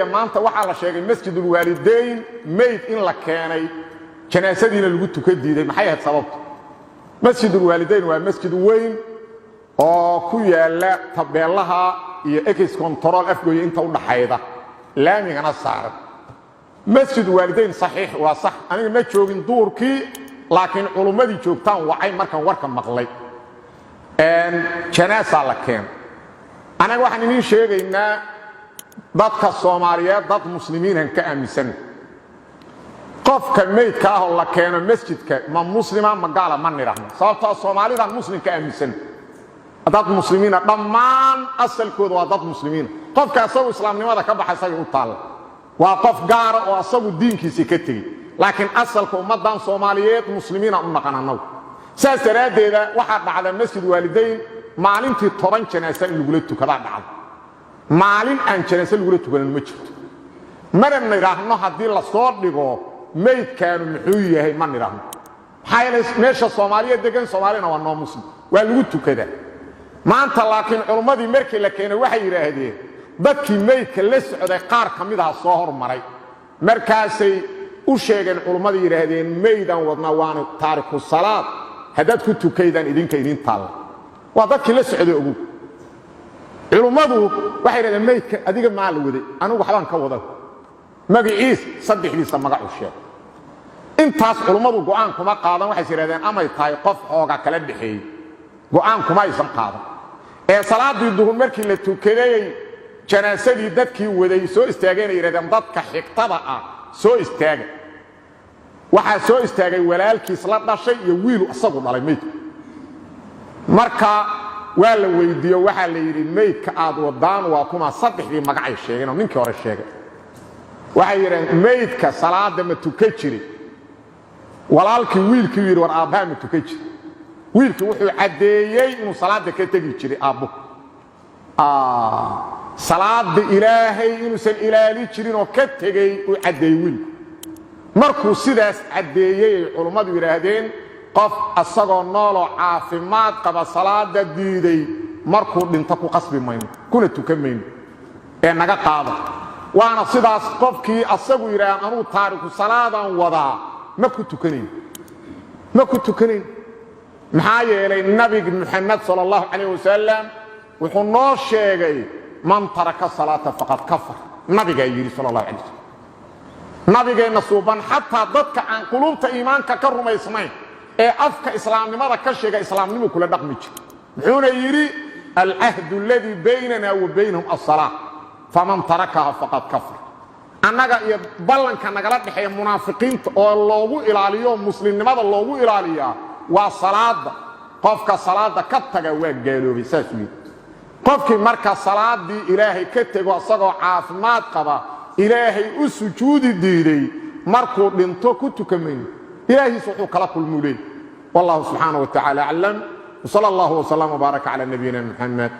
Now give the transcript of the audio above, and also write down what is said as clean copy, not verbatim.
maanta waxa la sheegay masjidul waalidayn meyd in la keenay janaasadiina lagu tukadiiday maxay ahayd sababtu masjidul waalidayn waa masjid weyn oo ku yaala tabeelaha iyo ex control afgooy inta u dhaxayda laamigana saaran masjid waalidayn saxiix waa sax aniga ma joogin duurkii laakiin culumadii joogtaan waxay markan warka maqlay janaasa la keen anaga waxaan idin sheegaynaa dadka Soomaaliyeed dad muslimiin ka aaminsan qofka meydka ah oo la keeno masjidka ma muslima ma gaala ma nirahno sababtoo Soomaalida muslimka aaminsan dad muslimiina dhammaan asalkooda waa dad muslimiin qofka asagu islaamnimada ka baxay u taal waa qof gaar oo asagu diinkiisa ka tagay laakiin asalka ummadan Soomaaliyeed muslimiina u naqanano saas daraadeeda waxa dhacday masjid waalidayn maalintii 10 janaasa in lagu tukada dhacday maalin aan janaasa lagu tukadan ma jirto marna raahno hadii la soo dhigo meydkaanu muxuu yahay ma niraahno hay'ad meesha Soomaaliyeed degan Soomaalina waa noo muslim waa lagu tukada maanta laakiin culumadii markii la keenay waxay yiraahdeen dadkii meydka la socday qaar kamid ah soo hormaray markaasay u sheegeen culumadii yiraahdeen meeydan wadna waan taariku salaad hadad ku tukaydan idinka idin taal waa dadkii la socday ugu culumadu waxay yiraahdeen meydka adiga ma la waday anigu waxbaan ka wada magaciis saddexdiisa magac u sheeg intaas culumadu go'aan kuma qaadan waxay yiraahdeen amay tahay qof xooga kala dhixay go'aan kuma aysan qaadan ee salaadii duhur markii la tukaday janaasadii dadkii waday soo istaageen yiraahdeen dadka xigtada ah soo istaaga waxa soo istaagay walaalkiis la dhashay iyo wiil asagu dhalay meydka marka waa la weydiyo waxa la yiri meydka aad wadaan waa kuma saddexdii magac ay sheegeen oo ninkii hore sheegay waxay yiraahdeen meydka salaada ma tukan jiray walaalkii wiilkii yiri war aabbaha ma tukan jiray wiilkii wuxuu cadeeyay inuu salaada ka tagi jiray aabbo salaada ilaahay inuu san ilaali jirin oo ka tagay uu cadeeyay wiilku markuu sidaas cadeeyay culimadu yiraahdeen qof asagoo nool oo caafimaad qaba salaada diiday markuu dhinto ku qasbi mayno kuna tukamayno ee naga qaado waana sidaas qofkii asagu yiraahdo anu taariku salaadan wada ma ku tukanayn maxaa yeelay nabiga Muhammad sallallahu alayhi wasallam wuxuu noo sheegay man taraka salata faqad kafar nabiga yiri sallallahu alayhi wasallam nabigeena suuban hatta dadka aan qulubta iimaanka ka rumaysnayn ee afka islaamnimada ka sheega islaamnimo kula dhaqmi jir wuxuuna yiri al-ahd alladhi baynana wa baynahum as-salah faman tarakaha faqad kafar annaga iyo ballanka nagala dhaxay munaafiqiinta oo loogu ilaaliyo muslimnimada loogu ilaaliyo waa salaada qofka salaada ka taga waa gaaloobay saasii qofkii marka salaadii ilaahay ka tago asagoo caafimaad qaba ilaahay u sujuudi diiday markuu dhinto ku tukamay ilaahi wuxuu kala kulmulay wallahu subhanahu wa ta'ala a'lam sallallahu wa sallam wa baraka ala nabiyyina muhammad